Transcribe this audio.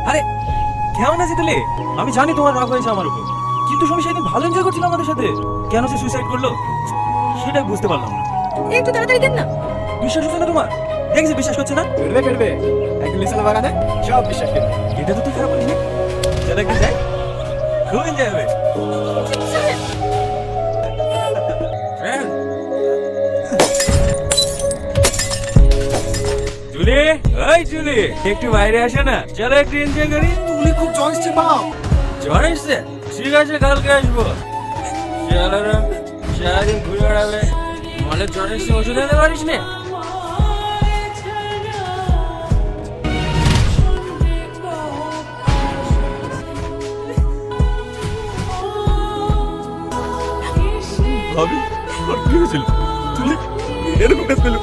আরে কেমন আছিস তুলে? আমি জানি তোমার রাগ হয়েছে আমার উপর, কিন্তু তুমি সেদিন ভালো এনজয় করছিল আমাদের সাথে, কেন সে সুইসাইড করলো সেটাই বুঝতে পারলাম না। একটু তাড়াতাড়ি দেন না। বিশ্বাস হচ্ছে না তোমার? দেখছি বিশ্বাস করছে না। করবে একদিন লিসালা বাগানে সব বিশ্বাস করবে। এটা তো তুই খারাপ বলিস। চলো একদিন যাই, খুব এনজয় হবে। জুলি, ওই জুলি, একটু বাইরে আসে না, চলো একটু এনজয় করি। তুই খুব জ্বর এসছে বাপ। জ্বর এসছে? ঠিক আছে, কালকে আসবো। চলো রে, সারাদিন ঘুরে বেড়াবে, মলের জ্বর এসছে, ওষুধ আনতে পারিস না? ভাবি ওর কি হয়েছিল? তুই এরকম কাজ করলি?